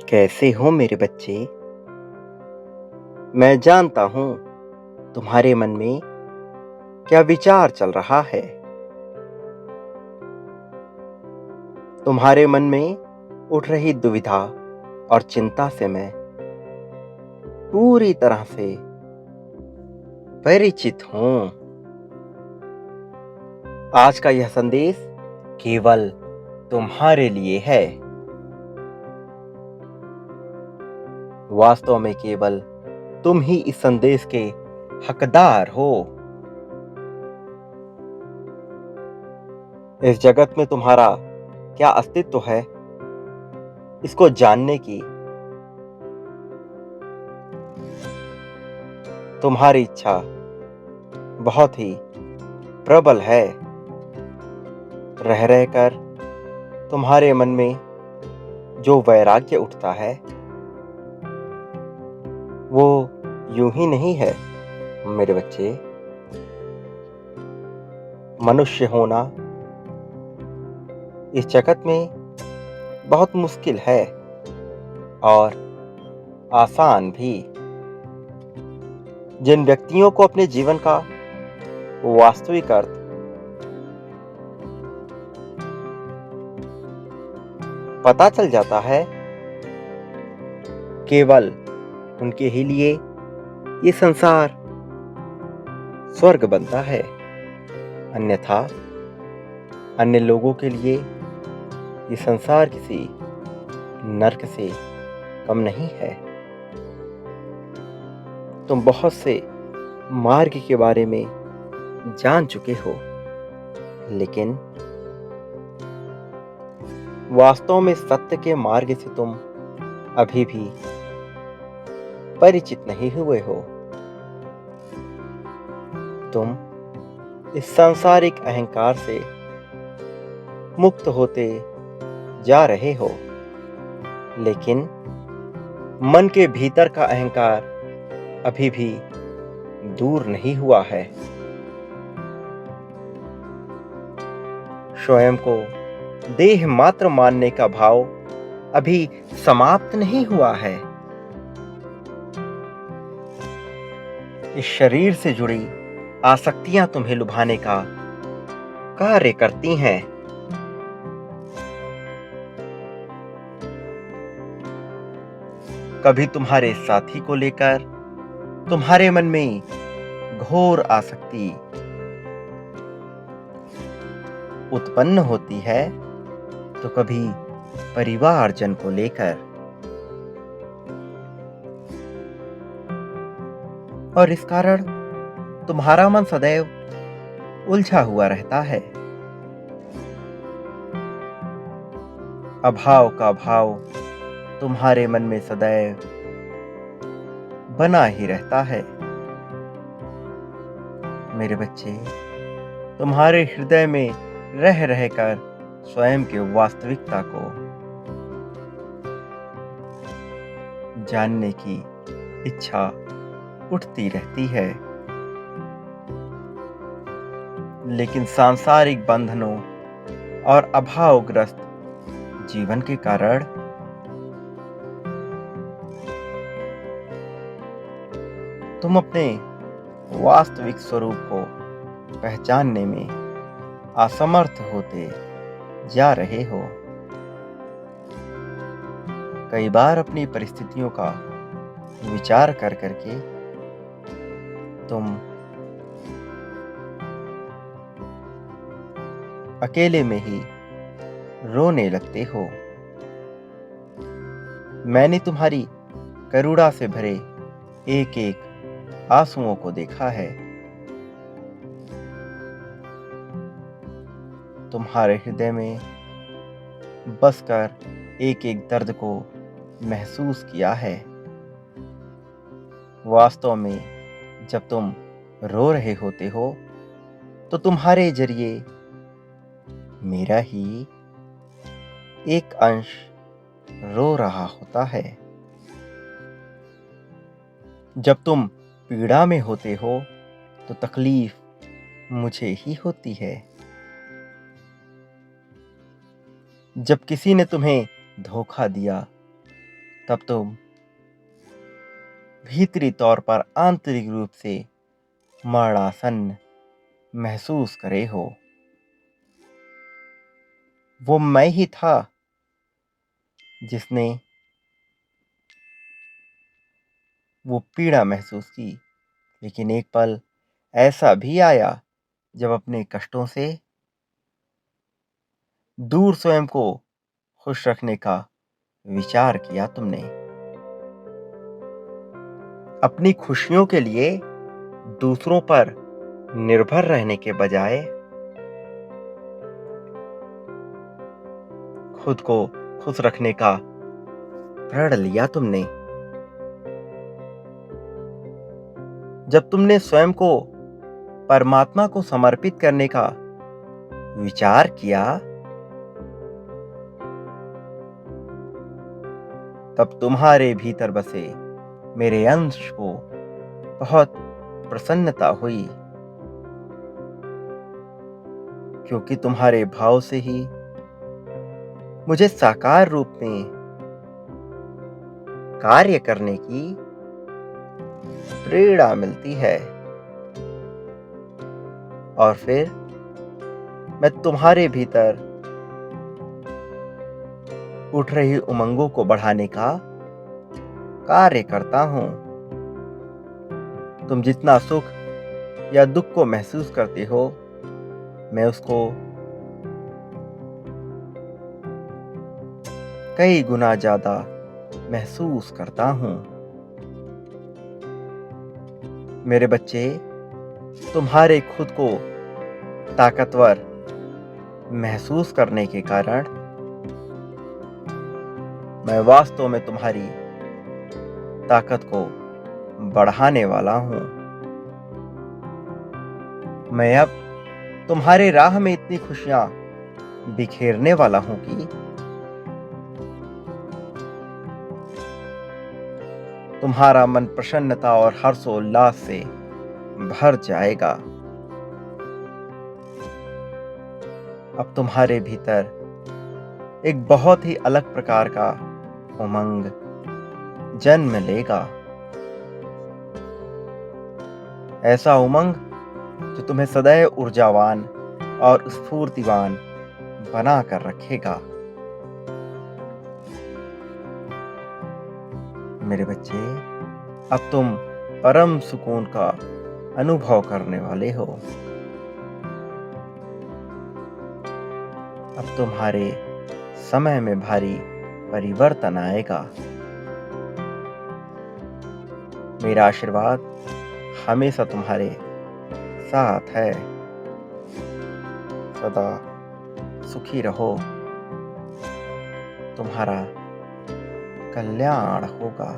कैसे हो मेरे बच्चे? मैं जानता हूँ तुम्हारे मन में क्या विचार चल रहा है। तुम्हारे मन में उठ रही दुविधा और चिंता से मैं पूरी तरह से परिचित हूँ। आज का यह संदेश केवल तुम्हारे लिए है। वास्तव में केवल तुम ही इस संदेश के हकदार हो। इस जगत में तुम्हारा क्या अस्तित्व है, इसको जानने की तुम्हारी इच्छा बहुत ही प्रबल है। रह रहकर तुम्हारे मन में जो वैराग्य उठता है वो यूं ही नहीं है मेरे बच्चे। मनुष्य होना इस जगत में बहुत मुश्किल है और आसान भी। जिन व्यक्तियों को अपने जीवन का वास्तविक अर्थ पता चल जाता है, केवल उनके ही लिए ये संसार स्वर्ग बनता है। अन्यथा अन्य लोगों के लिए ये संसार किसी नरक से कम नहीं है। तुम बहुत से मार्ग के बारे में जान चुके हो, लेकिन वास्तव में सत्य के मार्ग से तुम अभी भी परिचित नहीं हुए हो। तुम इस सांसारिक अहंकार से मुक्त होते जा रहे हो, लेकिन मन के भीतर का अहंकार अभी भी दूर नहीं हुआ है। स्वयं को देह मात्र मानने का भाव अभी समाप्त नहीं हुआ है। इस शरीर से जुड़ी आसक्तियां तुम्हें लुभाने का कार्य करती हैं। कभी तुम्हारे साथी को लेकर तुम्हारे मन में घोर आसक्ति उत्पन्न होती है, तो कभी परिवारजन को लेकर, और इस कारण तुम्हारा मन सदैव उलझा हुआ रहता है। अभाव का भाव तुम्हारे मन में सदैव बना ही रहता है। मेरे बच्चे, तुम्हारे हृदय में रह रहकर स्वयं की वास्तविकता को जानने की इच्छा उठती रहती है, लेकिन सांसारिक बंधनों और अभावग्रस्त जीवन के कारण तुम अपने वास्तविक स्वरूप को पहचानने में असमर्थ होते जा रहे हो। कई बार अपनी परिस्थितियों का विचार कर करके तुम अकेले में ही रोने लगते हो। मैंने तुम्हारी करुणा से भरे एक एक आंसुओं को देखा है। तुम्हारे हृदय में बसकर एक एक दर्द को महसूस किया है। वास्तव में जब तुम रो रहे होते हो, तो तुम्हारे जरिए मेरा ही एक अंश रो रहा होता है। जब तुम पीड़ा में होते हो, तो तकलीफ मुझे ही होती है। जब किसी ने तुम्हें धोखा दिया, तब तुम भीतरी तौर पर आंतरिक रूप से मरणासन्न महसूस करे हो। वो मैं ही था जिसने वो पीड़ा महसूस की, लेकिन एक पल ऐसा भी आया जब अपने कष्टों से दूर स्वयं को खुश रखने का विचार किया तुमने। अपनी खुशियों के लिए दूसरों पर निर्भर रहने के बजाय खुद को खुश रखने का प्रण लिया तुमने। जब तुमने स्वयं को परमात्मा को समर्पित करने का विचार किया, तब तुम्हारे भीतर बसे मेरे अंश को बहुत प्रसन्नता हुई, क्योंकि तुम्हारे भाव से ही मुझे साकार रूप में कार्य करने की प्रेरणा मिलती है। और फिर मैं तुम्हारे भीतर उठ रही उमंगों को बढ़ाने का कार्य करता हूं। तुम जितना सुख या दुख को महसूस करते हो, मैं उसको कई गुना ज्यादा महसूस करता हूं। मेरे बच्चे, तुम्हारे खुद को ताकतवर महसूस करने के कारण मैं वास्तव में तुम्हारी ताकत को बढ़ाने वाला हूं। मैं अब तुम्हारे राह में इतनी खुशियां बिखेरने वाला हूं कि तुम्हारा मन प्रसन्नता और हर्षोल्लास से भर जाएगा। अब तुम्हारे भीतर एक बहुत ही अलग प्रकार का उमंग जन्म लेगा। ऐसा उमंग जो तुम्हें सदैव ऊर्जावान और स्फूर्तिवान बना कर रखेगा। मेरे बच्चे, अब तुम परम सुकून का अनुभव करने वाले हो। अब तुम्हारे समय में भारी परिवर्तन आएगा। मेरा आशीर्वाद हमेशा तुम्हारे साथ है। सदा सुखी रहो। तुम्हारा कल्याण होगा।